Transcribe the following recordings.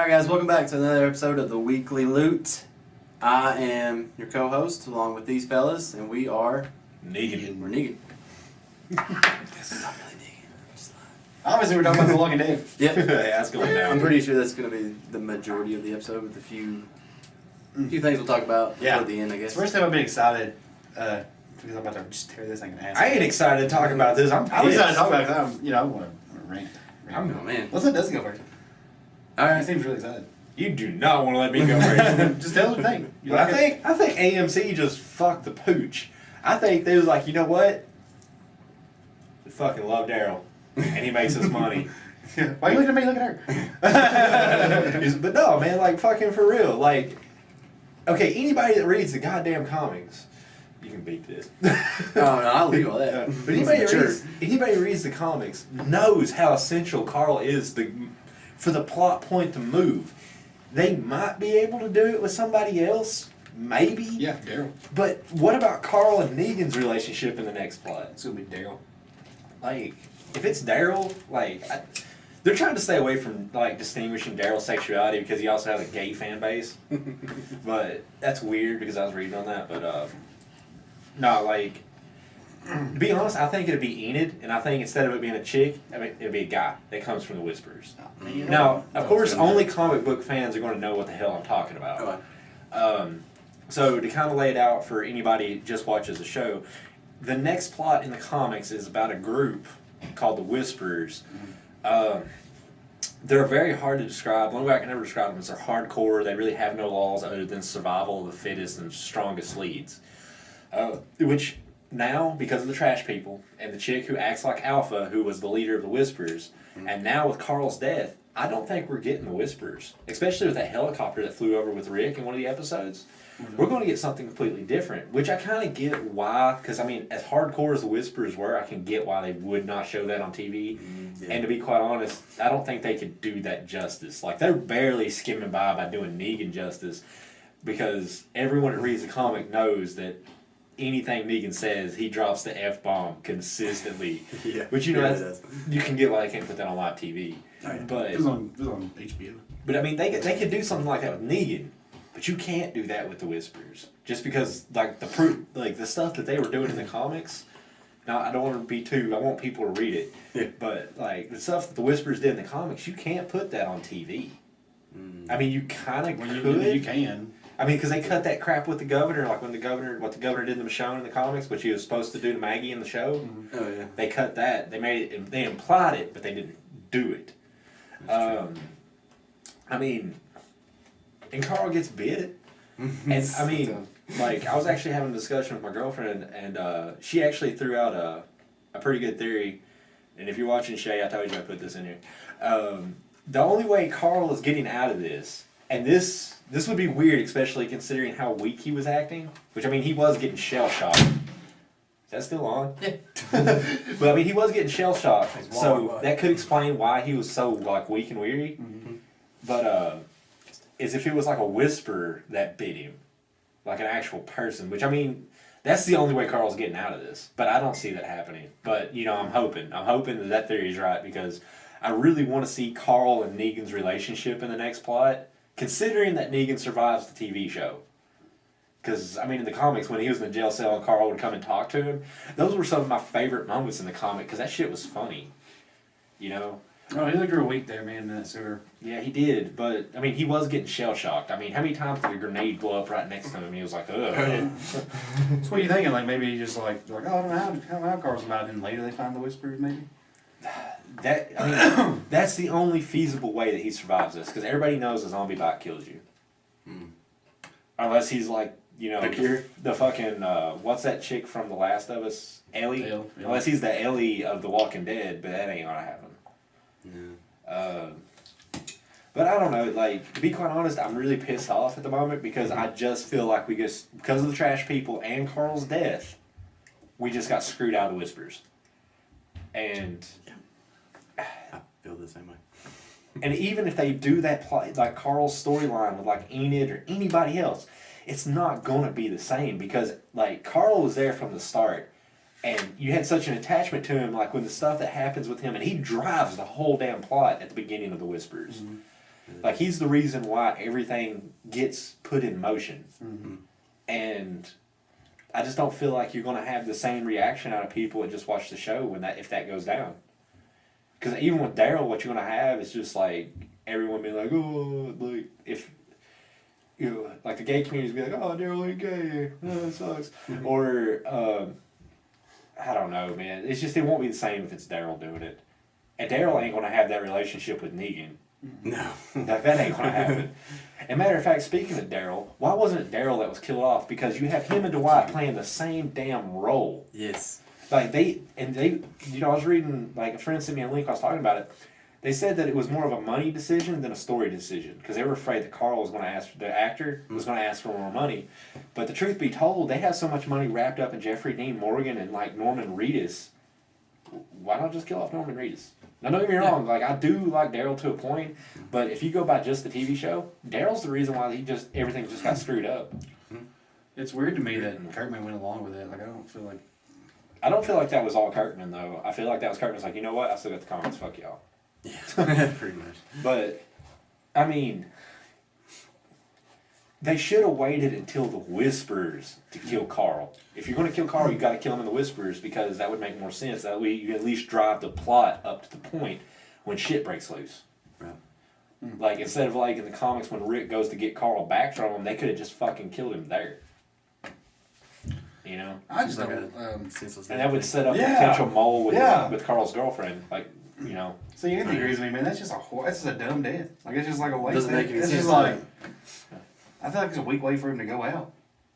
Alright guys, welcome back to another episode of the Weekly Loot. I am your co-host along with these fellas, and we are Negan. We're Negan. This is not really Negan. Obviously, we're talking about The Walking Dead. Yep. Yeah, that's going down. I'm pretty sure that's going to be the majority of the episode with a few things we'll talk about at the end, I guess. It's the first time I've been excited because I'm about to just tear this thing in half. I ain't excited to talk about this. I'm excited to pissed. talk about it because I want to rant. Oh man. Let's let Dustin go first. He Alright. seems really excited. You do not want to let me go first. Just tell us the thing. But I think AMC just fucked the pooch. I think they was like, you know what? We fucking love Daryl, and he makes us money. Why are you looking at me? Look at her. But no, man, like fucking for real. Like, okay, anybody that reads the goddamn comics, you can beat this. Oh no, I'll leave all that. But anybody who reads the comics knows how essential Carl is for the plot point to move. They might be able to do it with somebody else, maybe. Yeah, Daryl. But what about Carl and Negan's relationship in the next plot? It's going to be Daryl. Like, if it's Daryl, they're trying to stay away from like distinguishing Daryl's sexuality because he also has a gay fan base. But that's weird because I was reading on that. But no, like, to be honest, I think it'd be Enid, and I think instead of it being a chick, it'd be a guy that comes from the Whispers. Now, of course, only comic book fans are going to know what the hell I'm talking about. So to kind of lay it out for anybody who just watches the show, the next plot in the comics is about a group called the Whispers. They're very hard to describe. The only way I can ever describe them is they're hardcore. They really have no laws other than survival of the fittest and strongest leads. Which now, because of the trash people and the chick who acts like Alpha, who was the leader of the Whispers, and now with Carl's death, I don't think we're getting the Whispers. Especially with that helicopter that flew over with Rick in one of the episodes. We're going to get something completely different, which I kind of get why, because I mean, as hardcore as the Whispers were, I can get why they would not show that on TV. And to be quite honest, I don't think they could do that justice. Like, they're barely skimming by doing Negan justice, because everyone that reads the comic knows that anything Negan says, he drops the F-bomb consistently. But you know, you can get why they can't put that on live TV. But It was on HBO. But I mean, they could do something like that with Negan. But you can't do that with the Whispers, just because like the stuff that they were doing in the comics. Now I don't want to be too. I want people to read it. Yeah. But like the stuff that the Whispers did in the comics, you can't put that on TV. I mean, you kind of could. You can. I mean, because they cut that crap with the governor, like what the governor did to Michonne in the comics, what he was supposed to do to Maggie in the show. Oh yeah. They cut that. They made it. They implied it, but they didn't do it. I mean. And Carl gets bit. And I mean, like, I was actually having a discussion with my girlfriend, and she actually threw out a pretty good theory. And if you're watching Shay, I told you I put this in here. The only way Carl is getting out of this, and this would be weird, especially considering how weak he was acting, which, I mean, he was getting shell-shocked. Is that still on? Yeah. But, I mean, he was getting shell-shocked, so that could explain why he was so, like, weak and weary. But, is if it was like a whisper that bit him, like an actual person, which I mean, that's the only way Carl's getting out of this, but I don't see that happening. But, you know, I'm hoping that theory is right, because I really want to see Carl and Negan's relationship in the next plot, considering that Negan survives the TV show. Because, I mean, in the comics, when he was in the jail cell and Carl would come and talk to him, those were some of my favorite moments in the comic, because that shit was funny, you know? Oh, he looked real weak there, man, in that sewer. Yeah, he did, but, I mean, he was getting shell-shocked. I mean, how many times did a grenade blow up right next to him and he was like, ugh. So what are you thinking? Like, maybe he just like oh, I don't know how Carl's about it, and later they find the Whispers, maybe? I mean, that's the only feasible way that he survives this, because everybody knows a zombie bite kills you. Unless he's like, you know, the fucking, what's that chick from The Last of Us? Ellie? Yeah. Unless he's the Ellie of The Walking Dead, but that ain't gonna happen. But I don't know, like, to be quite honest, I'm really pissed off at the moment, because I just feel like because of the trash people and Carl's death, we just got screwed out of the Whispers. And I feel the same way. And even if they do that play, like Carl's storyline with like Enid or anybody else, it's not gonna be the same, because like Carl was there from the start, and you had such an attachment to him. Like when the stuff that happens with him, and he drives the whole damn plot at the beginning of the Whispers. Like, he's the reason why everything gets put in motion. Mm-hmm. And I just don't feel like you're going to have the same reaction out of people that just watch the show if that goes down. Because even with Daryl, what you're going to have is just like everyone being like, oh, like, if, you know, like the gay community be like, oh, Daryl ain't gay, oh, it sucks. Mm-hmm. Or, I don't know, man. It's just, it won't be the same if it's Daryl doing it. And Daryl ain't going to have that relationship with Negan. No. Like, that ain't going to happen. And matter of fact, speaking of Daryl, why wasn't it Daryl that was killed off? Because you have him and Dwight playing the same damn role. Yes. Like, they, you know, I was reading, like, a friend sent me a link, I was talking about it. They said that it was more of a money decision than a story decision. Because they were afraid that Carl was going to ask, the actor was going to ask for more money. But the truth be told, they have so much money wrapped up in Jeffrey Dean Morgan and, like, Norman Reedus. Why not just kill off Norman Reedus? Now, don't get me wrong, like, I do like Daryl to a point, but if you go by just the TV show, Daryl's the reason why everything just got screwed up. It's weird to me that Kirkman went along with it. Like, I don't feel like that was all Kirkman, though. I feel like that was Kirkman's like, you know what, I still got the comics, fuck y'all. Yeah, pretty much. But, I mean, they should have waited until the Whisperers to kill Carl. If you're going to kill Carl, you got to kill him in the Whisperers because that would make more sense. That way you at least drive the plot up to the point when shit breaks loose. Right. Like, instead of like in the comics when Rick goes to get Carl back from him, they could have just fucking killed him there. You know? I just Like don't. senseless And that would set up a Yeah. potential mole with Yeah. with Carl's girlfriend. Like, you know. See, anything agrees with me, man. That's just a dumb death. Like, it's just like a waste. Doesn't make any It's sense. just like, I feel like it's a weak way for him to go out.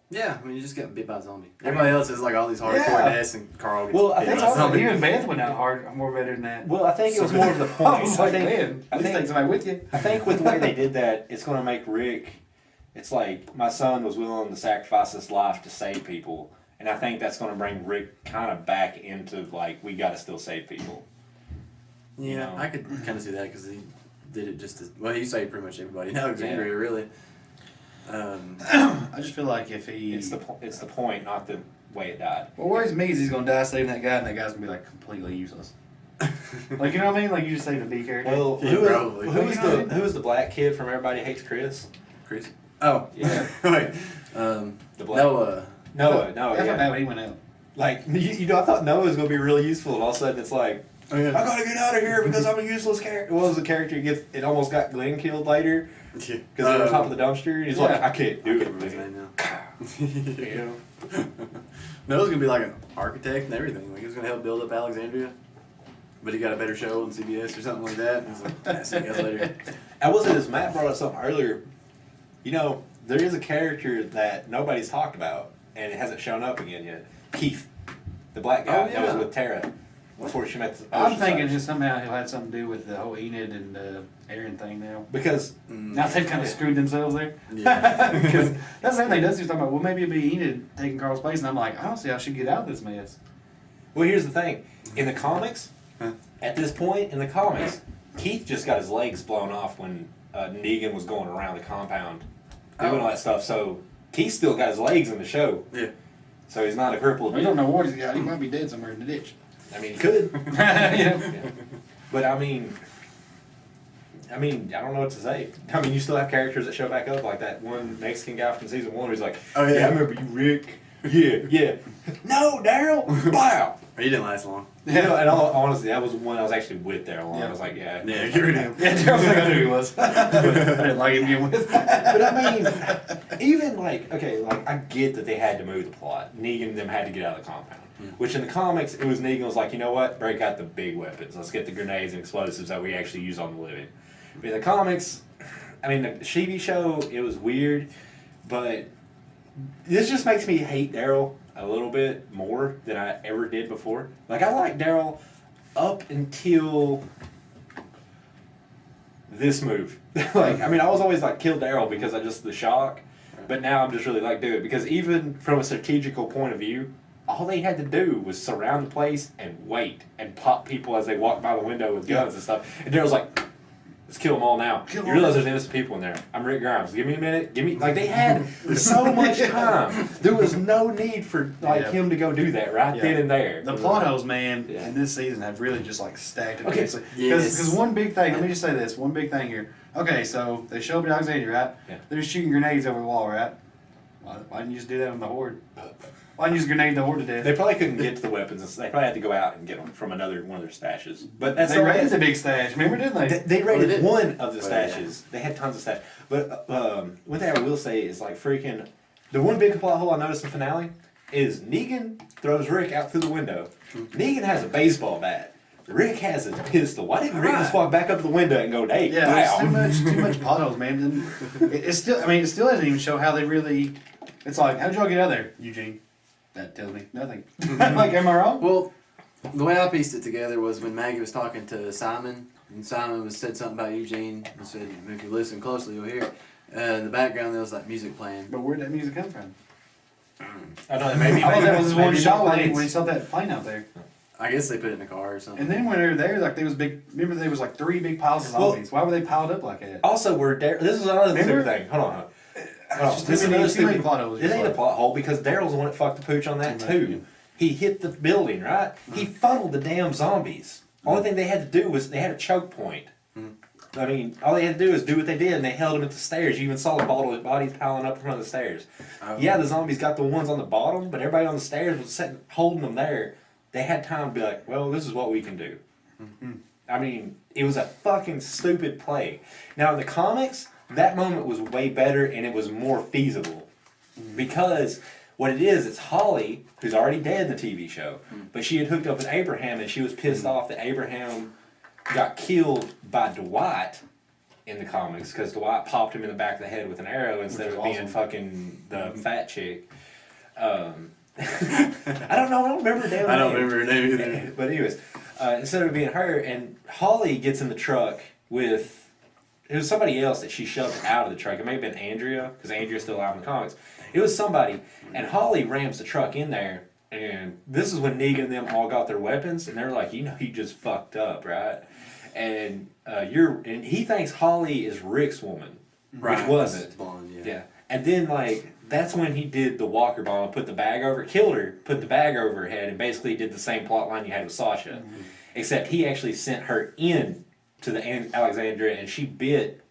Yeah, I mean, you just got bit by a zombie. Everybody else is like all these hardcore Yeah. deaths, and Carl gets Well, I bit think by a zombie. Even Beth went out hard, more better than that. Well, I think it was more to the I point. was I like, think, man, I at least think take somebody with you. I think with the way they did that, it's going to make Rick. It's like my son was willing to sacrifice his life to save people, and I think that's going to bring Rick kind of back into like we got to still save people. Yeah, You know? I could kind of see that because he did it just as well. He saved pretty much everybody in Alexandria, really. I just feel like if he. It's the point, not the way it died. What worries me is he's gonna die saving that guy, and that guy's gonna be like completely useless. Like, you know what I mean? Like, you just saved a B character. Well, Yeah, probably. who is the black kid from Everybody Hates Chris? Chris. Oh, Yeah. wait. The black Noah. Noah, I felt yeah. bad when he went out. Like you know, I thought Noah was gonna be really useful, and all of a sudden it's like. Oh, yeah. I gotta get out of here because I'm a useless character. What was the character? It almost got Glenn killed later Yeah. because they were on top of the dumpster. And he's like, Yeah. I can't do I it. can't remember his name now. You know? Noah's gonna be like an architect and everything. Like, he was gonna help build up Alexandria, but he got a better show on CBS or something like that. And he's like, "Ah, see you guys later." I was as Matt brought up something earlier. You know, there is a character that nobody's talked about, and it hasn't shown up again yet. Keith, the black guy Oh, that was yeah. with Tara before she met the I'm thinking Oceanside. just somehow he'll have something to do with the whole Enid and Aaron thing now. Because Now they've kind of screwed themselves there. Yeah. Because that's the same thing. Dusty was talking about, well, maybe it'd be Enid taking Carl's place. And I'm like, I don't see how she'd get out of this mess. well, here's the thing: in the comics, Huh? at this point in the comics, Keith just got his legs blown off when Negan was going around the compound doing all that stuff. So Keith still got his legs in the show. Yeah. So he's not a crippled. We don't know what he's got. He might be dead somewhere in the ditch. I mean, he could. Yeah. Yeah. But I mean, I don't know what to say. I mean, you still have characters that show back up, like that one Mexican guy from season 1 who's like, Oh, yeah. I remember you, Rick. Yeah, yeah. No, Daryl. Wow. He didn't last long. You know, and honestly, that was one I was actually with Daryl on. Yeah. I was like, yeah. Yeah, get rid of him. Yeah, Daryl's like, I knew he was. I didn't like him to begin with. But I mean, even like, okay, like I get that they had to move the plot. Negan and them had to get out of the compound. Yeah. Which in the comics, it was Negan was like, you know what? Break out the big weapons. Let's get the grenades and explosives that we actually use on the living. But in the comics, I mean, the TV show, it was weird, but this just makes me hate Daryl a little bit more than I ever did before. Like, I liked Daryl up until this move. Like, I mean, I was always like, kill Daryl because I just, the shock. But now I'm just really like, dude, because even from a strategical point of view, all they had to do was surround the place and wait and pop people as they walk by the window with guns and stuff. And Daryl's like, let's kill them all now. Kill You them realize all. there's innocent people in there. I'm Rick Grimes. Give me a minute. Give me, like, they had so much time. There was no need for, like, Yeah. him to go do that right Yeah. then and there. The plot holes, man, Yeah. in this season have really just like stacked it. Okay. Because Yes. one big thing, let me just say this, one big thing here. Okay, so they show up at Alexandria, right? Yeah. They're just shooting grenades over the wall, right? Why didn't you just do that on the Horde? Why didn't you just grenade the Horde to death? They probably couldn't get to the weapons. And they probably had to go out and get them from one of their stashes. But that's They raided the big stash, remember, didn't they? They raided did. one of the Oh, yeah. stashes. They had tons of stash. But one thing I will say is like freaking the one big plot hole I noticed in the finale is Negan throws Rick out through the window. Negan has a baseball bat. Rick has a pistol. Why didn't Rick just walk back up to the window and go, "Hey, Yeah, wow"? there's too much potholes, man. And it's still, I mean, it still doesn't even show how they really. It's like, how'd y'all get out of there, Eugene? That tells me nothing. Like, am I wrong? Well, the way I pieced it together was when Maggie was talking to Simon, and Simon said something about Eugene, and said, if you listen closely, you'll hear it. In the background, there was like music playing. But where'd that music come from? I don't know. Maybe I thought that was his one maybe shot when planes. he saw that plane out there. I guess they put it in the car or something. And then when they were there, like, there was big. Remember, there was like 3 big piles of Well- zombies. Why were they piled up like that? Also, this is another Remember? stupid thing. Hold on. Just This is too many- another too many stupid plot holes. It ain't a plot hole because Daryl's the one that fucked the pooch on that Too much, too. yeah. He hit the building, right? He funneled the damn zombies. Only thing they had to do was they had a choke point. I mean, all they had to do is do what they did, and they held them at the stairs. You even saw the bodies piling up in front of the stairs. Oh. Yeah, the zombies got the ones on the bottom, but everybody on the stairs was sitting, holding them there. They had time to be like, well, this is what we can do. I mean, it was a fucking stupid play. Now, in the comics, that moment was way better, and it was more feasible. Because what it is, it's Holly, who's already dead in the TV show, but she had hooked up with Abraham, and she was pissed off that Abraham got killed by Dwight in the comics because Dwight popped him in the back of the head with an arrow instead Which of is being awesome. fucking the fat chick. I don't know. I don't remember her damn I don't name. remember her name either. But anyways, instead of it being her, and Holly gets in the truck with, it was somebody else that she shoved out of the truck. It may have been Andrea, because Andrea's still alive in the comics. It was somebody, and Holly rams the truck in there, and this is when Negan and them all got their weapons, and they're like, you just fucked up, right? And and he thinks Holly is Rick's woman, which wasn't. Blonde, yeah. Yeah. And then, like, that's when he did the Walker bomb, put the bag over, killed her, put the bag over her head, and basically did the same plot line you had with Sasha. Except he actually sent her in to the Alexandria, and she bit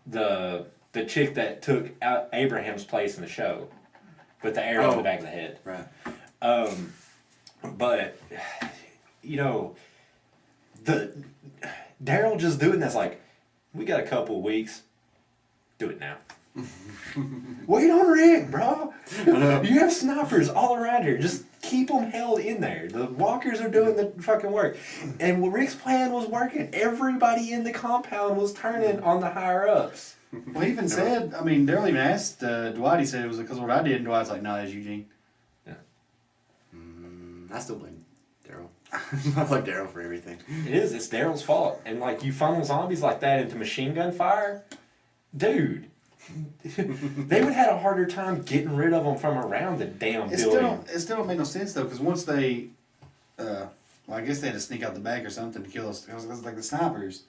the chick that took Abraham's place in the show with the arrow in the back of the head. Right. But, you know, Daryl just doing this, like, we got a couple weeks, do it now. Wait on Rick, bro. You have snipers all around here. Just keep them held in there. The walkers are doing the fucking work. And Rick's plan was working. Everybody in the compound was turning on the higher ups. Well, he even said, I mean, Daryl even asked Dwight, he said it was because of what I did, and Dwight's like, no, that's Eugene. I still blame Daryl. I blame Daryl for everything. It is. It's Daryl's fault. And, like, you funnel zombies like that into machine gun fire, dude. They would have had a harder time getting rid of them from around the damn building. It still don't make no sense, though, because once they, well, I guess they had to sneak out the back or something to kill us. It was like the snipers.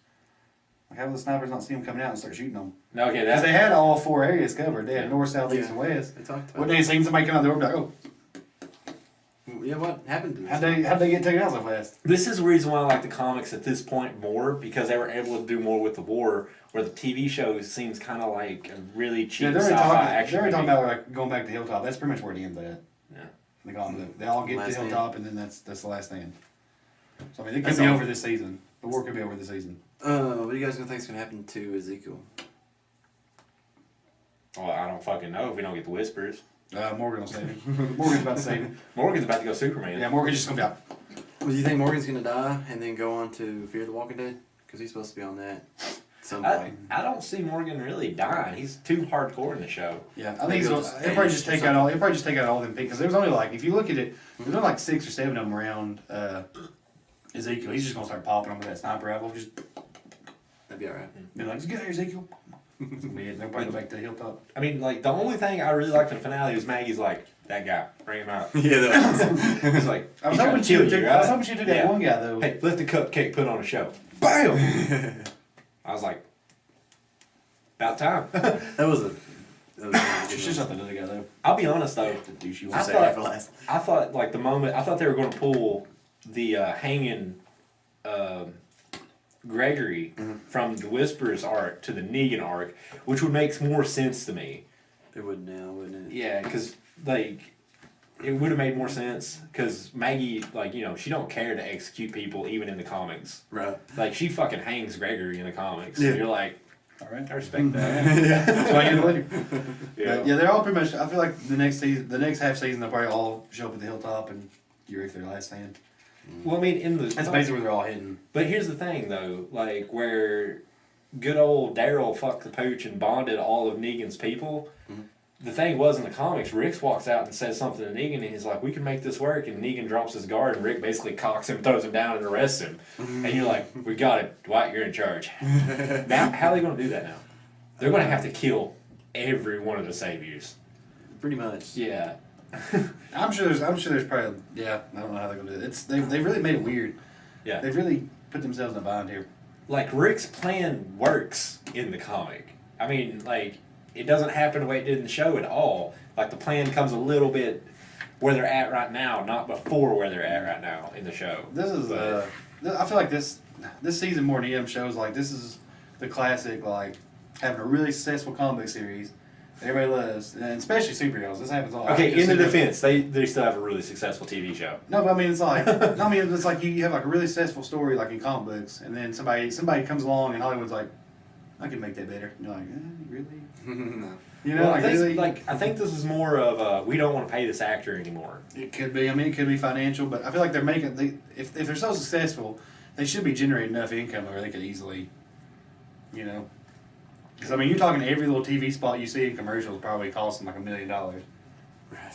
Like, how would the snipers not see them coming out and start shooting them? Okay, Because they that's had all 4 areas covered. They had north, south, east, Yeah. and west. They talked When about they seen somebody come out the door, be like, oh, Yeah, what happened to how'd this? they get taken out so fast? This is the reason why I like the comics at this point more, because they were able to do more with the war, where the TV show seems kind of like a really cheap Yeah, they're sci-fi already action talking movie. about like going back to Hilltop. That's pretty much where it ends at. Yeah. They all get Last to stand. Hilltop, and then that's the last stand. So I mean, it could That's be all. over this season. The war could be over this season. What do you guys gonna think is gonna happen to Ezekiel? Well, I don't fucking know if we don't get the whispers. Morgan will save him. Morgan's about to save him. Morgan's about to go Superman. Yeah, Morgan's just gonna be out. Well, do you think Morgan's gonna die and then go on to Fear the Walking Dead? Because he's supposed to be on that at some point. I don't see Morgan really dying. He's too hardcore in the show. Yeah, I think Maybe he's he'll gonna. just He'll probably finish just or take out all. He'll probably just take out all them because there's only like, if you look at it, there's only like 6 or 7 of them around Ezekiel. He's just gonna start popping them with that sniper rifle. Just That'd be alright. be like, just get there, Ezekiel. That's gonna be it. They'll probably go back to the Hilltop. I mean, like, the only thing I really liked in the finale was Maggie's like, that guy, bring him out. Yeah, that was He's like, I was "He's trying hoping to she kill would you, take. right?" I was hoping she took that Yeah. one guy though. Hey, let the cupcake put on a show. BAM! I was like, about time. that was a really She good should shot the other guy though. I'll be honest though, The douchey I one. Say that for thought, last. I thought like the moment, I thought they were going to pull the hanging Gregory from the Whisperers arc to the Negan arc, which would make more sense to me. It would now, wouldn't it? Yeah, because like it would have made more sense because Maggie, like, you know, she don't care to execute people even in the comics. Right. Like she fucking hangs Gregory in the comics. Yeah. And you're like, All right. I respect that. Yeah. That's why you're the leader. Yeah. Yeah, they're all pretty much. I feel like the next season, the next half season, they'll probably all show up at the hilltop and you're their last stand. Well, I mean, in the That's basically where they're all hidden. But here's the thing, though, like where good old Daryl fucked the pooch and bonded all of Negan's people. Mhm. The thing was in the comics, Rick walks out and says something to Negan, and he's like, "We can make this work." And Negan drops his guard, and Rick basically cocks him, throws him down, and arrests him. And you're like, "We got it, Dwight. You're in charge." Now, how are they going to do that now? They're going to have to kill every one of the saviors. Pretty much. Yeah. I'm sure there's probably. Yeah, I don't know how they're gonna do it. They've really made it weird. Yeah. They've really put themselves in a bind here. Like Rick's plan works in the comic. I mean, like it doesn't happen the way it did in the show at all. Like the plan comes a little bit where they're at right now, not before where they're at right now in the show. This is I feel like this season more than EM shows like this is the classic like having a really successful comic book series that everybody loves, and especially superheroes. This happens a lot. Okay, in the defense, they still have a really successful TV show. No, but I mean it's like it's like you have like a really successful story like in comic books, and then somebody comes along and Hollywood's like, I can make that better. And you're like, really? No. You know, Well, like I think, really? I think this is more of we don't want to pay this actor anymore. It could be. I mean, it could be financial, but I feel like they're making. If they're so successful, they should be generating enough income where they could easily, you know. Because I mean, you're talking every little TV spot you see in commercials probably costing like $1 million. Right.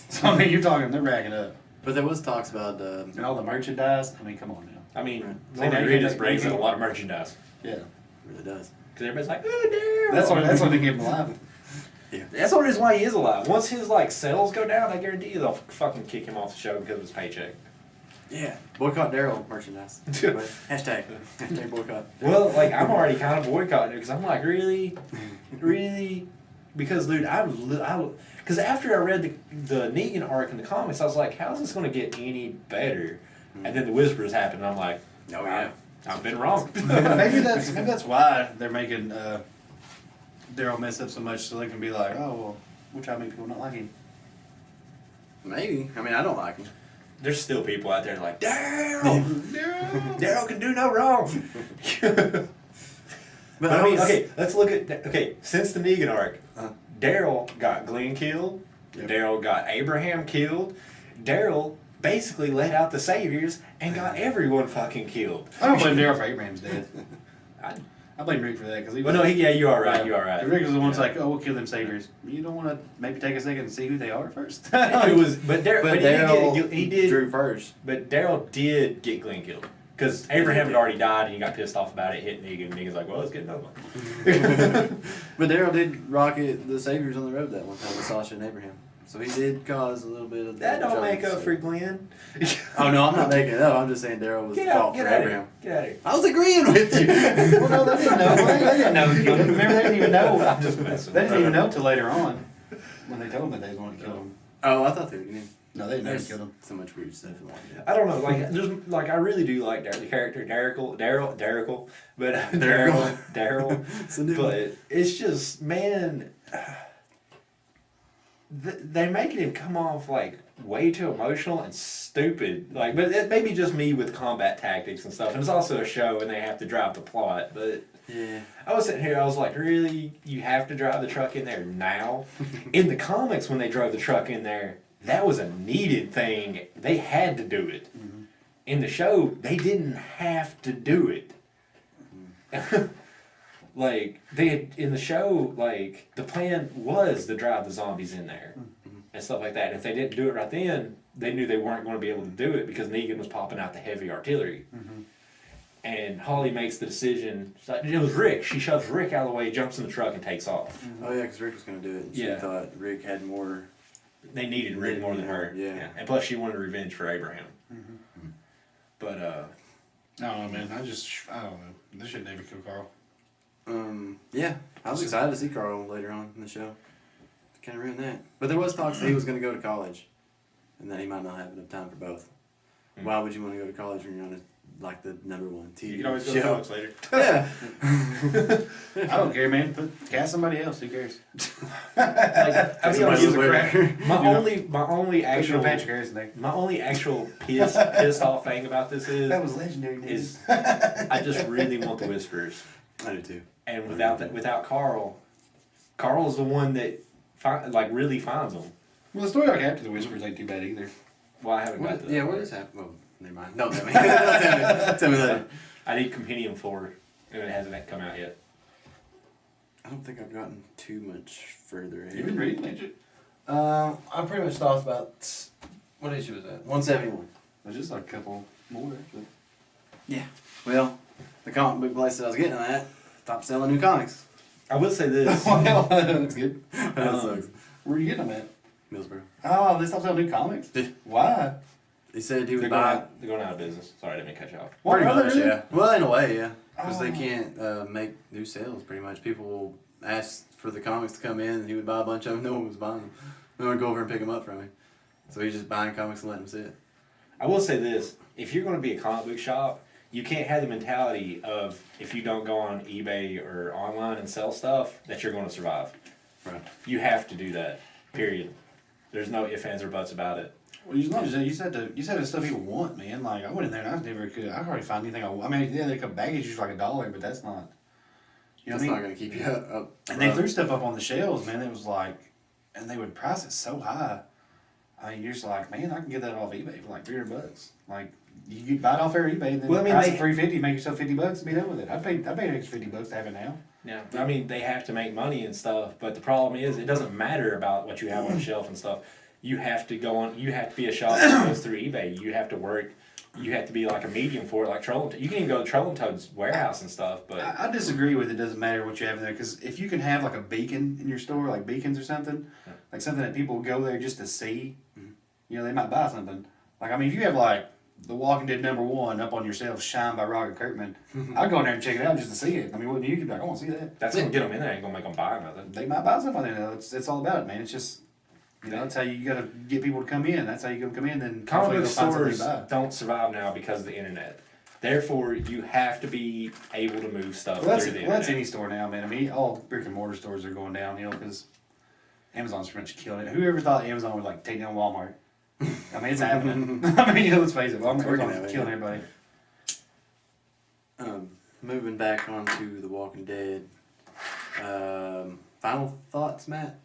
So I mean, you're talking they're racking up, But there was talks about and all the merchandise. I mean, come on now. I mean, Right. Norman They- Reedus they- brings they- in a lot of merchandise Yeah, it really does. because everybody's like, "Oh, damn!" that's why they keep him alive. Yeah. That's the reason why he is alive. Once his like sales go down, I guarantee you they'll fucking kick him off the show because of his paycheck. Yeah. Boycott Daryl merchandise. Hashtag boycott. Well, like I'm already kind of boycotting it because I'm like, really, because dude, because after I read the Negan arc in the comics, I was like, how's this going to get any better? And then the Whispers happened, and I'm like, Oh yeah. I've been wrong. maybe that's why they're making Daryl mess up so much, so they can be like, oh well, we'll try to make people not like him. Maybe. I mean, I don't like him. There's still people out there like, Daryl can do no wrong. But I mean, was- okay, let's look at since the Negan arc, Daryl got Glenn killed. Yep. Daryl got Abraham killed. Daryl basically let out the saviors and got everyone fucking killed. I don't blame Daryl for Abraham's death. I- I blame Rick for that because he. Well, no, you are right. You are right. Rick was the one that's Yeah. like, oh, we'll kill them saviors. You don't want to maybe take a second and see who they are first. It was, but Daryl he did. drew first. But Daryl did get Glenn killed because Abraham had already died and he got pissed off about it, hit Negan. And Negan's like, well, let's get another one. But Daryl did rocket the saviors on the road that one time with Sasha and Abraham. So he did cause a little bit of That don't trouble, make up so- for Glenn. Oh no, I'm not making it up. I'm just saying Daryl was Get the out! fault Get for out of Abraham. here! Get out of here! I was agreeing with you. Well, no, they didn't know. They didn't know who killed him. Remember, they didn't even know. I'm just messing. They didn't even know till later on when they told him that they was going to kill him. Oh, I thought they were going to. No, they didn't know There's who killed him. so much weird stuff in life. I don't know, like there's like I really do like the character Daryl, but Daryl. It's a new one. But it's just man, they're making him come off like way too emotional and stupid. Like, but it may be just me with combat tactics and stuff. And it's also a show, and they have to drive the plot. But Yeah. I was sitting here, I was like, really, you have to drive the truck in there now? In the comics, when they drove the truck in there, that was a needed thing. They had to do it. Mm-hmm. In the show, they didn't have to do it. Like they had, in the show, like the plan was to drive the zombies in there and stuff like that. And if they didn't do it right then, they knew they weren't going to be able to do it because Negan was popping out the heavy artillery. And Holly makes the decision. It was Rick. She shoves Rick out of the way, jumps in the truck, and takes off. Oh yeah, because Rick was going to do it. And she Yeah. thought Rick had more. They needed Rick more than her. Yeah. And plus, she wanted revenge for Abraham. But I don't know, man. I don't know. They should never kill Carl. Yeah, I was excited to see Carl later on in the show. Kind of ruined that. But there was talks that he was going to go to college, and that he might not have enough time for both. Why would you want to go to college when you're on a like the #1 TV You can always go to show. Alex later. Yeah. I don't care, man. Cast somebody else. Who cares? Like, I'll be honest, Somebody's aware. my only actual Patrick Harrison there. my only actual pissed off thing about this That was legendary. Dude. is I just really want the Whispers, I do too. and without Carl's the one that really finds them. Well, the story arc after the Whispers ain't too bad either. Well, I haven't got to that. Yeah, what part. is happening? Well, never mind. Don't tell me. Don't tell me later. I need Compendium 4, and it hasn't come out yet. I don't think I've gotten too much further ahead. You been reading, ain't you? I pretty much thought about what issue was that? 171. There's just like a couple more, actually. Yeah. Well, the comic book place that I was getting them at stopped selling new comics. I will say this. Well, that's good. That sucks. Where are you getting them at? Millsboro. Oh, they stopped selling new comics? Yeah. Why? He said he They're would going, buy. out, they're going out of business. Sorry, I didn't mean to cut you off. What, Pretty are they much, really? yeah. Well, in a way, yeah. Because they Oh. can't make new sales, pretty much. People will ask for the comics to come in, and he would buy a bunch of them. No one was buying them. No one would go over and pick them up from him. So he's just buying comics and letting them sit. I will say this. If you're going to be a comic book shop, you can't have the mentality of if you don't go on eBay or online and sell stuff that you're going to survive. Right. You have to do that. Period. There's no ifs, ands, or buts about it. Well, you said the stuff people want, man. Like, I went in there and I never could. I hardly find anything I mean, yeah, they come baggage is like $1, but that's not. You know That's what I not mean? going to keep you up. And they threw stuff up on the shelves, man. It was like, and they would price it so high. I mean, you're just like, man, I can get that off eBay for like $300. Like, you buy it off their eBay, and then price it $350, make yourself $50, and be done with it. I paid an extra $50 to have it now. Yeah, I mean, they have to make money and stuff, but the problem is it doesn't matter about what you have on the shelf and stuff. You have to go on, you have to be a shop that goes through eBay. You have to work, you have to be like a medium for it, like Trolling. You can even go to Trolling Toad's warehouse and stuff, but I disagree with it. Doesn't matter what you have in there, because if you can have like a beacon in your store, like beacons or something, like something that people go there just to see, you know, they might buy something. Like, I mean, if you have like The Walking Dead #1 up on your shelf, Shine by Robert Kirkman, I'd go in there and check it out just to see it. I mean, wouldn't you? You'd be like, I want to see that. that's going to get them in there. Ain't going to make them buy nothing. They might buy something there, though. It's all about it, man. It's just, you know, that's how you got to get people to come in. That's how you get them to come in. Then Comic hopefully book they'll find something stores to buy. don't survive now because of the internet. Therefore, you have to be able to move stuff Well, that's, through the well, internet. that's any store now, man. I mean, all brick and mortar stores are going downhill because Amazon's pretty much killing it. Whoever thought Amazon would like take down Walmart? I mean, it's happening. I mean, you know, let's face it. It's working Amazon's that way, killing yeah. everybody. Moving back onto The Walking Dead. Final thoughts, Matt?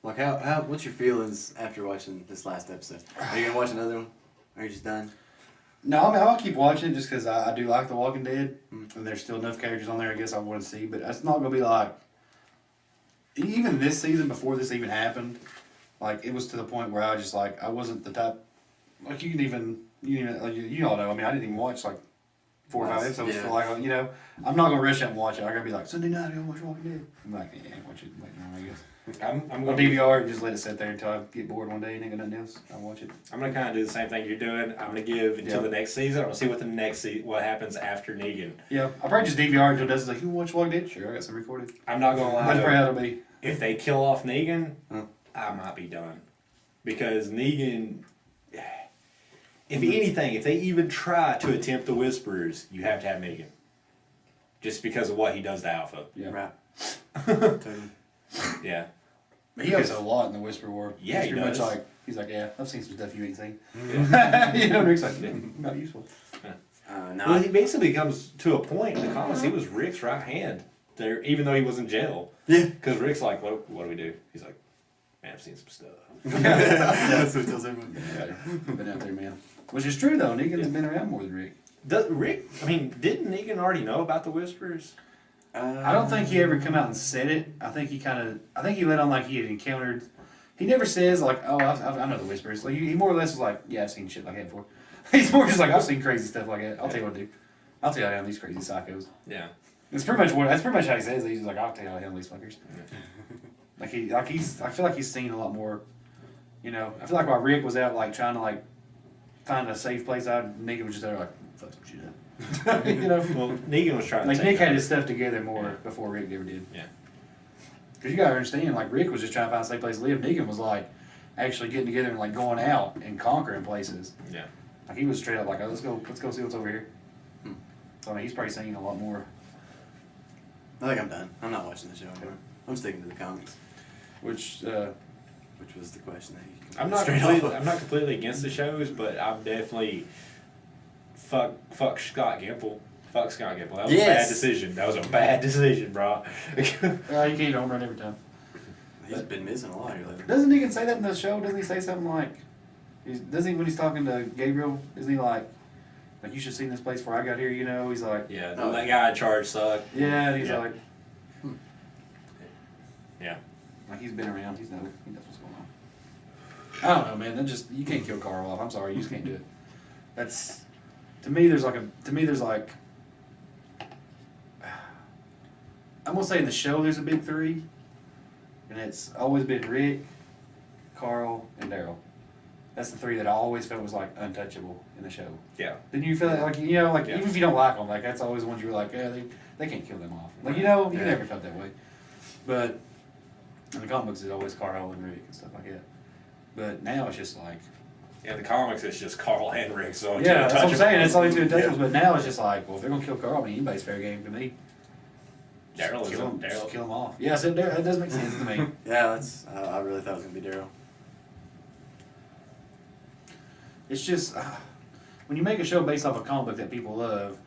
Like, how what's your feelings after watching this last episode? Are you gonna watch another one? Or are you just done? No, I mean, I'll keep watching it just because I do like The Walking Dead, and there's still enough characters on there I guess I want to see, but it's not going to be like, even this season, before this even happened, like, it was to the point where I was just like, I wasn't the type, like, like, you all know, I mean, I didn't even watch, like, 4 or 5 episodes Yeah. for, like, you know, I'm not going to rush out and watch it. I'm going to be like, Sunday night, I'm going to watch Walking Dead. I'm like, yeah, watch it later on, I guess. I'm I'll going to DVR and just let it sit there until I get bored one day and ain't got nothing else. I'll watch it. I'm gonna kind of do the same thing you're doing. I'm gonna give until Yeah. the next season. I'm gonna see what the next what happens after Negan. Yeah, I'll probably just DVR until Dustin's like, you watch Walking Dead? Sure, I got some recorded. I'm not gonna lie. That's though, probably how it'll be. if they kill off Negan, Huh. I might be done. Because Negan, if anything, if they even try to attempt the Whisperers, you have to have Negan. Just because of what he does to Alpha. Yeah. Right. Totally. Yeah. He helps a lot in the Whisper War. Yeah, he's he pretty does. much like, he's like, yeah, I've seen some stuff you ain't seen. Yeah. You know, Rick's like, yeah, not useful. No, Well, he basically comes to a point in the comics. He was Rick's right hand there, even though he was in jail. yeah. Because Rick's like, what do we do? He's like, man, I've seen some stuff. That's what he tells everyone. Yeah, been out there, man. Which is true though. Negan's been around more than Rick. Didn't Negan already know about the Whisperers? I don't think he ever come out and said it. I think he let on like he had encountered. He never says like, oh, I know the Whispers. Like he more or less is like, yeah, I've seen shit like that before. He's more just like, I've seen crazy stuff like that. I'll tell you what to do. I'll tell you how to handle these crazy psychos. Yeah. That's pretty much how he says it. He's just like, I'll tell you how to handle these fuckers. I feel like he's seen a lot more. You know, I feel like while Rick was out like trying to like find a safe place out, Negan was just there like, fuck some shit up. You know, Well, Negan was trying to like take Nick had over. his stuff together more Yeah. before Rick ever did. Yeah. Because you gotta understand, like Rick was just trying to find a safe place to live. Negan was like actually getting together and like going out and conquering places. Yeah. Like he was straight up like, oh, let's go see what's over here. So I mean, he's probably seen a lot more. I think I'm done. I'm not watching the show anymore. I'm sticking to the comics, Which was the question that you I'm not straight completely, off. I'm not completely against the shows, but I'm definitely fuck Scott Gimple. Fuck Scott Gimple. That was a bad decision. That was a bad decision, bro. you can't home run every time. He's been missing a lot here lately. Doesn't he say that in the show? Doesn't he say something like, doesn't he when he's talking to Gabriel? Isn't he like you should have seen this place before I got here? You know, he's like, Yeah, that guy in charge sucked. yeah, and he's Yeah. like, Yeah. like he knows what's going on. I don't know, man. That just you can't kill Carl off. I'm sorry, you just can't do it. That's to me. There's like I'm gonna say in the show there's a big three, and it's always been Rick, Carl, and Daryl. That's the three that I always felt was like untouchable in the show. Yeah. Didn't you feel that like Yeah. even if you don't like them, like that's always ones you were like, yeah, they can't kill them off. Like you never felt that way. But in the comic books, it's always Carl and Rick and stuff like that. But now it's just like, In the comics, it's just Carl and Rick. So yeah, that's what I'm saying. It's only two untouchables. But now it's just like, well, if they're gonna kill Carl, I mean, anybody's fair game to me. Daryl is Kill him, Daryl. just kill him off. Yeah, I said Daryl. That does make sense to me. Yeah, I really thought it was gonna be Daryl. It's just when you make a show based off a comic book that people love,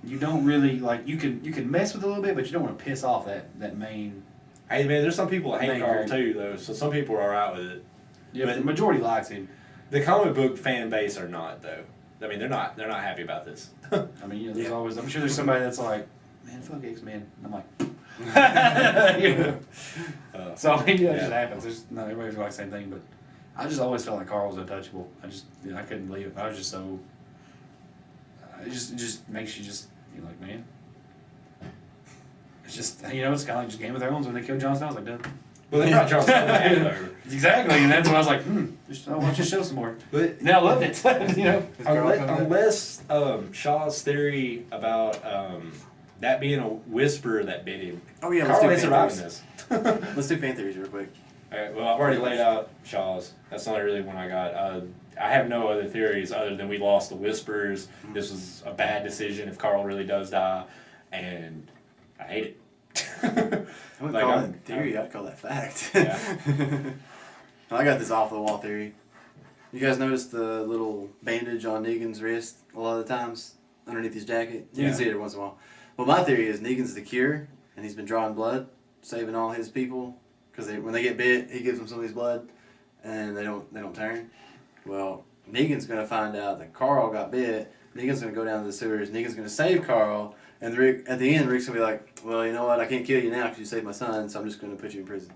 you don't really like. You can mess with it a little bit, but you don't want to piss off that main. Hey man, there's some people that hate Main Carl character. too, though. So some people are alright with it. Yeah, But- the majority likes him. The comic book fan base are not, though. I mean, they're not happy about this. I mean, there's Yeah. always. I'm sure there's somebody that's like, man, fuck X-Men. And I'm like, you know. So I mean, it just happens. There's not everybody's like the same thing, but I just always felt like Carl was untouchable. I couldn't believe it. I was just so. It just makes you just you're like, man. It's just it's kind of like just Game of Thrones when they killed Jon Snow. I was like, done. Well, they brought Jon Snow back, though. Exactly, and that's when I was like, just I want you to show some more. But And I loved it. unless Shaw's theory about that being a whisper that bit him, Oh yeah, Carl ain't let's do surviving fan theories. this. Let's do fan theories real quick. Alright, well, I've already laid out Shaw's. That's the only really one I got. I have no other theories other than we lost the whispers. This was a bad decision if Carl really does die, and I hate it. I wouldn't call that theory, I'd call that fact. Yeah. I got this off the wall theory. You guys notice the little bandage on Negan's wrist a lot of the times underneath his jacket? You can see it every once in a while. Well, my theory is Negan's the cure, and he's been drawing blood, saving all his people. Because when they get bit, he gives them some of his blood, and they don't turn. Well, Negan's going to find out that Carl got bit. Negan's going to go down to the sewers. Negan's going to save Carl. And Rick, at the end, Rick's going to be like, well, you know what? I can't kill you now because you saved my son, so I'm just going to put you in prison.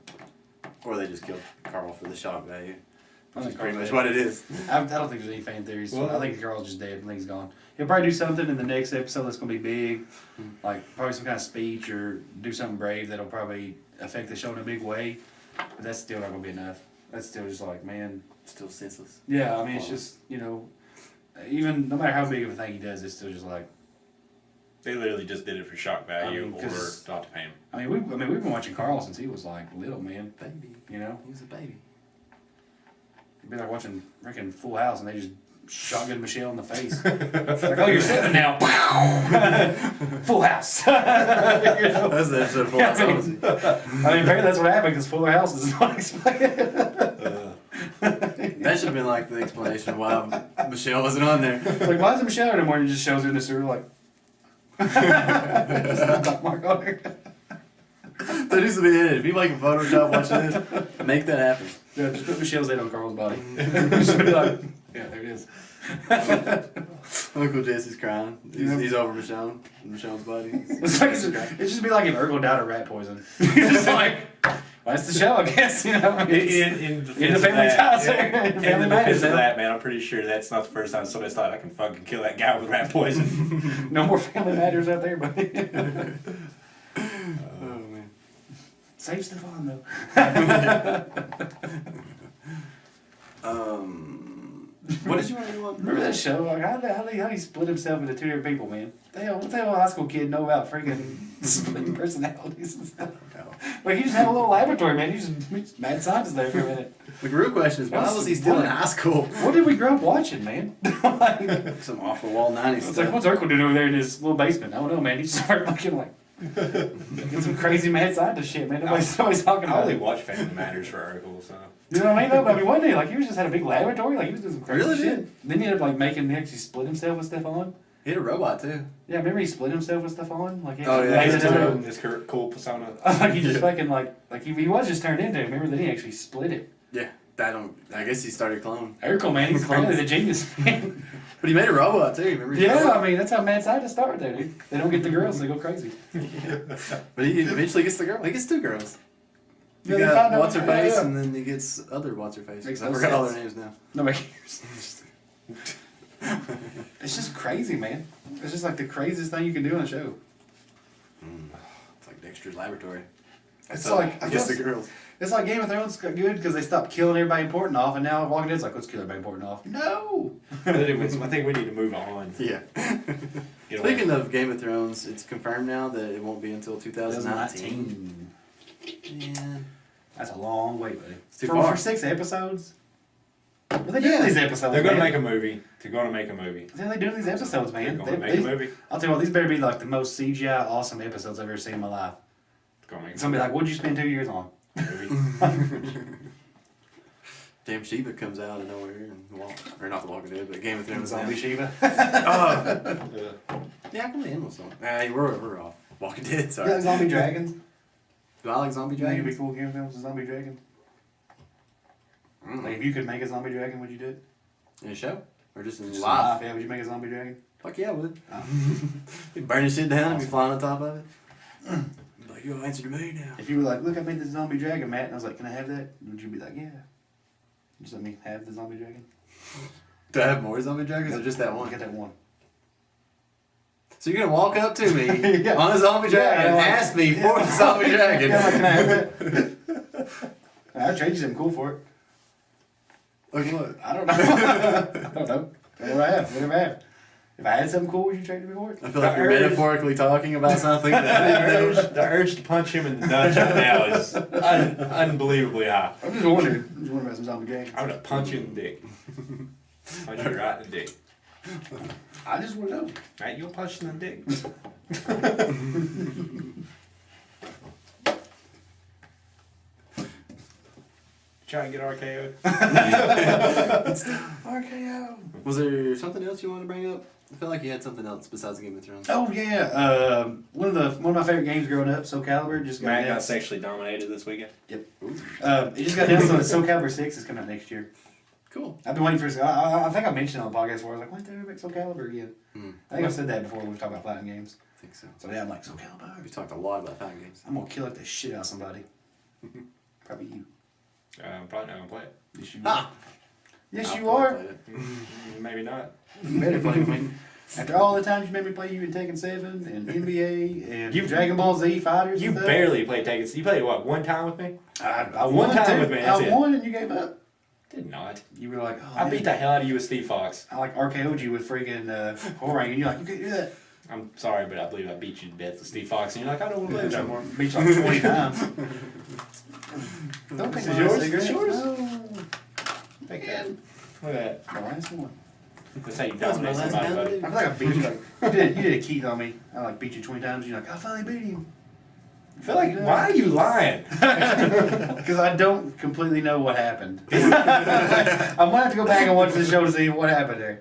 Or they just kill Carl for the shock value. That's pretty much what it is. I don't think there's any fan theories. Well, I think Carl's just dead. I think he's gone. He'll probably do something in the next episode that's going to be big, like probably some kind of speech or do something brave that'll probably affect the show in a big way. But that's still not going to be enough. That's still just like, man. Still senseless. Yeah, I mean, it's just, even no matter how big of a thing he does, it's still just like, They literally just did it for shock value I mean, or 'cause- not to pay him. we've been watching Carl since he was like little, man. Baby. You know? He was a baby. It'd be like watching freaking Full House and they just shotgun Michelle in the face. It's like, oh, you're 7 now. Full House. You know? That's the episode full of I mean, apparently that's what happened because Fuller House is not explained. That should have been like the explanation of why Michelle wasn't on there. Like, why is it Michelle in the morning just shows her in the sewer like, just a dot mark on her. That needs to be it. If you make a Photoshop watching this, make that happen. Yeah, just put Michelle's head on Carl's body. Just be like, yeah, there it is. Uncle Jesse's crying. He's over Michelle's body. It's like, it'd just be like if Urkel died of rat poison. You're just like, well, that's the show, I guess, In In defense the of family that, ties. in Family defense matters. of that, man, I'm pretty sure that's not the first time somebody's thought I can fucking kill that guy with rat poison. No more family matters out there, buddy. Oh man. Save Stefan, though. What did you want to do on? Remember that show? Like, how he split himself into 2 different people, man? What the hell a high school kid know about freaking splitting personalities and stuff? No. Like, he just had a little laboratory, man. He just mad scientist there for a minute. The real question is, why was he still in high school? What did we grow up watching, man? Like, Some off the wall 90s it's stuff. like, what's Urkel doing over there in his little basement? I don't know, man. He started looking like get some crazy mad scientist shit, man. Nobody's talking I about only it. watch Family Matters for Urkel, so. You know what I mean? Though, but I mean, one day, like, he was just had a big laboratory, like he was doing some crazy Really shit. did? Then he ended up like making, he actually split himself with Stefan. He had a robot too. Yeah, remember he split himself with Stefan? Like, he Oh, actually yeah, made he it did. into- This cool persona. like he just Yeah. fucking like he was just turned into. Remember that he actually split it. Yeah, I guess he started cloning. Urkel, man, he's clearly the genius, man. But he made a robot too. Remember? He Yeah, made I mean that's how mad scientists start there, dude. They don't get the girls, they go crazy. But he eventually gets the girl. He gets two girls. He Yeah, they got find out- what's her face, yeah. and then he gets other what's her face. Makes I no forgot all their sense. names now. Nobody cares. It's just crazy, man. It's just like the craziest thing you can do on a show. It's like Dexter's Laboratory. It's So, like I I guess feel the girls. it's like Game of Thrones got good because they stopped killing everybody important off, and now Walking Dead's like, let's kill everybody important off. No. Anyways, I think we need to move on. Yeah. Get Speaking away. of Game of Thrones, it's confirmed now that it won't be until 2019. 2019. Yeah. That's a long wait, buddy. It's too for, far. for 6 episodes. What are they doing Yeah. these episodes? They're gonna man? make a movie. They're gonna make a movie. What are they doing these episodes, man? They're gonna make a movie. I'll tell you what, these better be like the most CGI awesome episodes I've ever seen in my life. They're gonna make It's gonna be like, what'd you spend 2 years on? a movie. Damn Shiva comes out of nowhere and or not The Walking Dead, but Game of Thrones. Zombie now. Shiva. Yeah, I can end with something. Hey, we're off. Walking Dead, You sorry. like zombie dragons? Do I like zombie You think it'd be dragons? cool Game of Thrones with zombie dragons? Mm. Like if you could make a zombie dragon, would you do it? In a show? Or just in Just live? Yeah, would you make a zombie dragon? Fuck yeah, I would. Oh. You'd burn your shit down and be flying on top of it. Be like, you answer to me now. If you were like, look, I made this zombie dragon, Matt, and I was like, can I have that? Would you be like, yeah. Just let me have the zombie dragon? Do I have more zombie dragons or just that I'll one? get that one. So you're gonna walk up to me Yeah. on a zombie dragon Yeah, and like- ask me for the zombie dragon? Yeah, like, can I have that? I'll trade you something cool for it. Like what? I don't know. I don't know. Whatever I have, whatever I have. If I had something cool, would you trade it me for it? I feel like The you're urge- metaphorically talking about something that I The didn't know. urge, the urge to punch him in the dungeon now is unbelievably high. I'm just wondering. I'm just wondering about some zombie dragons. I'm gonna punch you in the dick. Punch you right in the dick. I just want to know. Right, you'll punch in the dick. Try and get RKO'd. RKO. Was there something else you wanted to bring up? I feel like you had something else besides Game of Thrones. Oh yeah, one of my favorite games growing up, Soul Calibur, just got Matt got announced. sexually dominated this weekend. It just got announced that Soul Calibur 6 is coming out next year. Cool. I've been waiting for. I think I mentioned on the podcast where I was like, "Why don't they make Soul Calibur again?" I think I've said that before when we talked about fighting games. I think so. So yeah, I'm like Soul Calibur. We talked a lot about fighting games. I'm gonna kill the shit out of somebody. Probably you. Probably not gonna play it. Yes, you Ah! are. Yes, I'll you probably are. play it. Maybe not. You better play with me. After all the times you made me play you in Tekken 7 and NBA and You've- Dragon Ball Z Fighters. You and stuff. barely played Tekken. You played what, one time with me? I One won time too. with me, that's I it. won and you gave up. Did not. You were like, oh, I man. beat the hell out of you with Steve Fox. I like RKO'd you with freaking Horang, and you're like, you can't do that. I'm sorry, but I believe I beat you to death with Steve Fox, and you're like, I don't want to play this anymore. Beat you like 20 times. Don't This take is my yours? cigarette. It's yours? No. Take that. Look at that. The last one. That's how you That's my dominate last somebody, time, buddy. dude. I feel like I beat you like you did a Keith on me. I like beat you 20 times. You're like, I finally beat him. I feel like, why are you lying? Because I don't completely know what happened. I'm gonna have to go back and watch the show to see what happened there.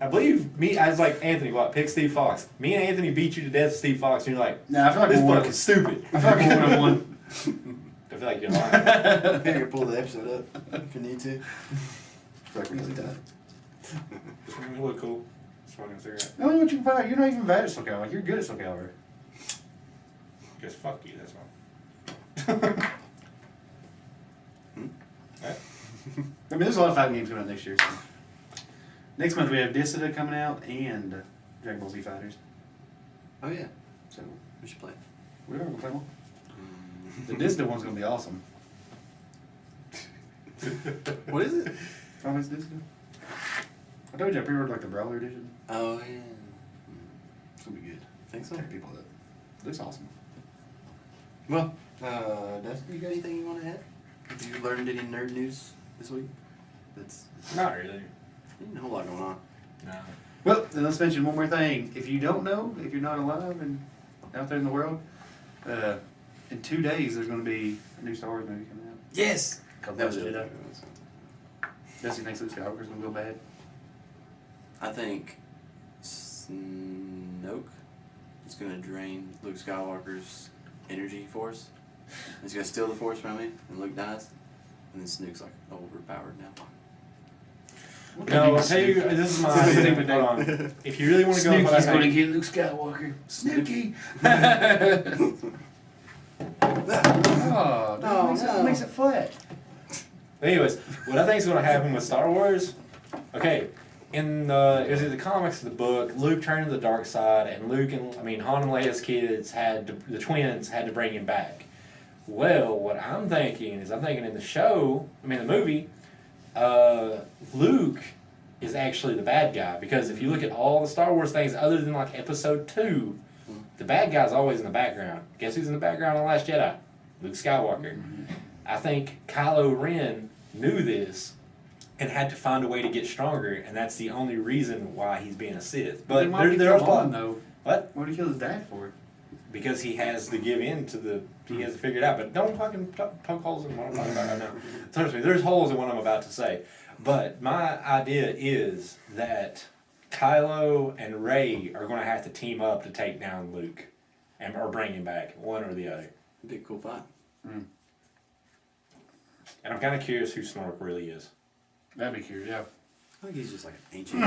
I believe me, I was like, Anthony, what, pick Steve Fox. Me and Anthony beat you to death with Steve Fox, and you're like, No, I feel like this we won. fucking stupid. I feel like we won and won. I feel like you're lying. I can pull the episode up if you need to. I feel like we really died. You look cool. Smoking a cigarette. No, what you find? You're not even bad at Soul Calibur. You're good at Soul Calibur. Guess fuck you, that's all. Right? I mean, there's a lot of fighting games coming out next year. So. Next month we have Dissida coming out and Dragon Ball Z Fighters. Oh yeah, So we should play. we're gonna play one. The Dissida one's gonna be awesome. What is it? Thomas Dissida. I told you I pre-ordered like the Brawler edition. Oh yeah. It's gonna be good. Think so? Take people up. Looks awesome. Well, Dustin, you got anything you want to add? Have you learned any nerd news this week? That's Not really. a whole lot going on. No. Well, then let's mention one more thing. If you don't know, if you're not alive and out there in the world, in 2 days there's going to be a new Star Wars movie coming out. Yes! Called That was Last it. Jedi. Dusty thinks Luke Skywalker's going to go bad. I think Snoke is going to drain Luke Skywalker's energy force. He's going to steal the force from him, and Luke dies. And then Snoke's like overpowered now. No, I'll tell you, this is my Stupid hold on. If you really want to go with what I Snooky's going to think, get Luke Skywalker. Snooky! Oh, Oh, makes, no. it, makes it flat. anyways, what I think is going to happen with Star Wars, okay, in the, is it the comics or the book, Luke turned to the dark side, and Han and Leia's kids the twins had to bring him back. Well, what I'm thinking in the show, the movie, Luke is actually the bad guy, because if you look at all the Star Wars things other than like Episode 2, the bad guy's always in the background. Guess who's in the background on Last Jedi? Luke Skywalker. I think Kylo Ren knew this and had to find a way to get stronger, and that's the only reason why he's being a Sith. But Then why did he there's kill Han, though? What? What did he kill his dad for? Because he has to give in to the. He has to figure it out. But don't fucking poke holes in what I'm talking about right now. Trust me, there's holes in what I'm about to say. But my idea is that Kylo and Rey are going to have to team up to take down Luke, or bring him back, one or the other. It'd be a cool fight. And I'm kind of curious who Snork really is. That'd be curious, yeah. I think he's just like an ancient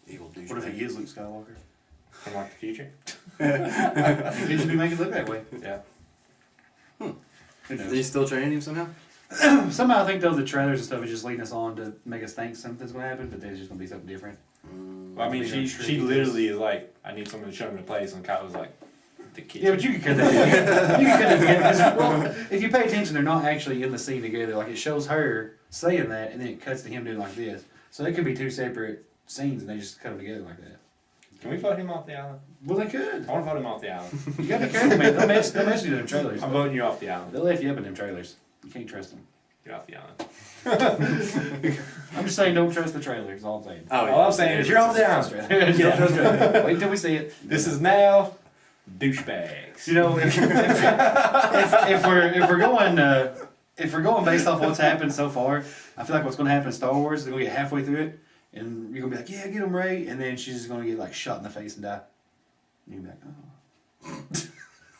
evil douchebag. What if he is Luke Skywalker? From like the future. He should be making it look that way. Yeah. Who Is knows? he still training him somehow? Somehow I think though the trailers and stuff is just leading us on to make us think something's going to happen, but then it's just going to be something different. Well, I mean, Maybe she literally is like, I need someone to show me the place, and Kylo's like, the kid. Yeah, but you can cut that. You can cut it together. 'Cause, well, if you pay attention, they're not actually in the scene together. Like it shows her saying that, and then it cuts to him doing like this. So it could be two separate scenes, and they just cut them together like that. Can we vote him off the island? Well, they could. I want to vote him off the island. You got to be careful, man. They'll mess you in them trailers. I'm voting you off the island. They'll laugh you up in them trailers. You can't trust them. Get off the island. I'm just saying, don't trust the trailers. All I'm saying. Oh, All I'm saying is you're off the Trust island. trailers. Don't trust trailers. Wait till we see it. This is now douchebags. You know, if we're going based off what's happened so far, I feel like what's going to happen in Star Wars, they're going to get halfway through it, and you're going to be like, yeah, get him Ray, and then she's just going to get like shot in the face and die. And you'll be like, oh.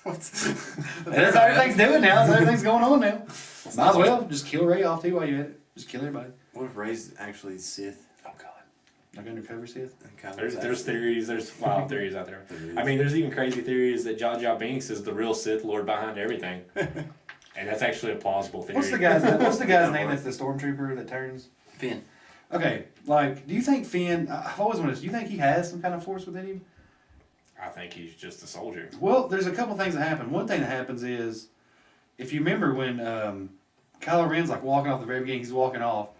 That's how everything's doing now. That's how everything's going on now. Might as well just kill Ray off too while you're at it. Just kill everybody. What if Rey's actually Sith? Oh god. Like undercover Sith. And Kylo's There's actually- theories, there's wild theories out there. There is. I mean, there's even crazy theories that Jar Jar Binks is the real Sith Lord behind everything. And that's actually a plausible theory. What's the guy's name that's the stormtrooper that turns? Finn. Okay, like, do you think Finn? I've always wondered. Do you think he has some kind of force within him? I think he's just a soldier. Well, there's a couple things that happen. One thing that happens is, if you remember when Kylo Ren's like walking off the very beginning, he's walking off,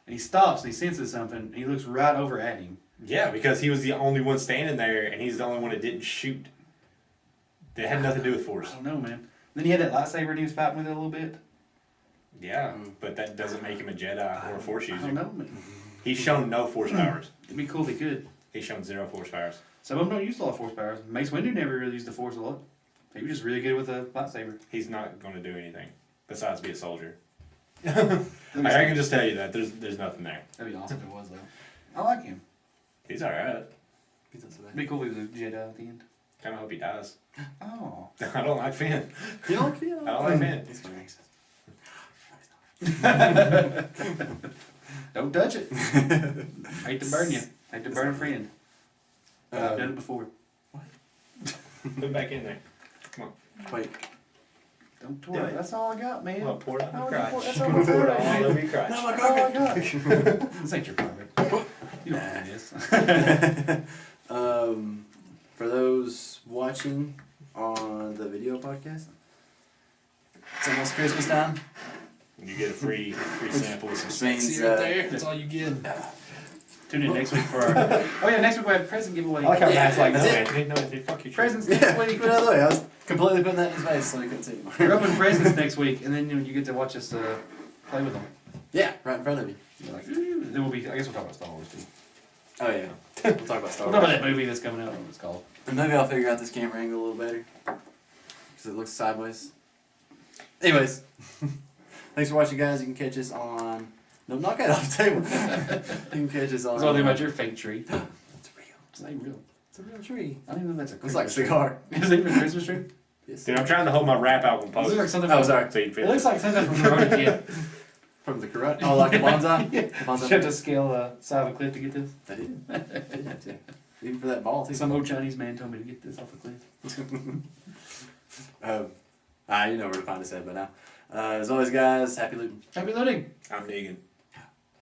and he stops and he senses something, and he looks right over at him. Yeah, because he was the only one standing there, and he's the only one that didn't shoot. That had nothing to do with force. I don't know, man. Then he had that lightsaber and he was fighting with it a little bit. Yeah, but that doesn't make him a Jedi or a force I don't user. know, man. He's shown no force powers. It'd be cool if he could. He's shown 0 force powers. Some of them don't use a lot of force powers. Mace Windu never really used the force a lot. He was just really good with a lightsaber. He's not going to do anything besides be a soldier. That'd be I can just tell you that there's nothing there. That'd be awesome if it was, though. I like him. He's all right. He's not so bad. It'd be cool if he was a Jedi at the end. Kind of hope he dies. Oh. I don't like Finn. You don't like Finn? I don't like Finn. He's racist. Don't touch it. Hate to burn you. Hate to burn a friend. I've done it before. Put it back in there. Wait. Don't pour it. That's all I got, man. Well, pour it on Oh, your crotch. that's all I Pour it got. all over your crotch. No, my That's all I carpet. got. This ain't your carpet. You don't do this. For those watching on the video podcast, it's almost Christmas time. You get a free sample of some Means, sexy right there. That's all you get. Tune in next week for our. Oh yeah, next week we have present giveaway. I like how Matt's like, no, That's it. Anthony, no, Anthony, fuck you. Presents Yeah, next put week. it out of the way. I was completely putting that in his face so he couldn't see it. We're opening presents next week, and then you get to watch us play with them. Yeah, right in front of you. You're like, "Ooh." Then we'll be. I guess we'll talk about Star Wars too. Oh yeah. We'll talk about Star We'll talk Wars. about that movie that's coming out. I don't know what it's called. And maybe I'll figure out this camera angle a little better. Because it looks sideways. Anyways. Thanks for watching, guys. You can catch us on... No, knock it off the table. You can catch us on... That's all I think about your fake tree. It's real. It's not even real. It's a real tree. I don't even know if that's a It's Christmas like a tree. cigar. Is it even a Christmas tree? Yes. Dude, I'm trying to hold my rap album It post. looks like something Oh, from, sorry. So you can it looks like something from Karate Kid. From the Karate. Oh, like the bonsai? Yeah. Bonsai. You have to scale the side of a cliff to get this. I did. I did have to. Even for that ball, too. Some old Chinese man told me to get this off a cliff. You know where to find us at by now. As always, guys, happy looting. Happy looting! I'm Negan.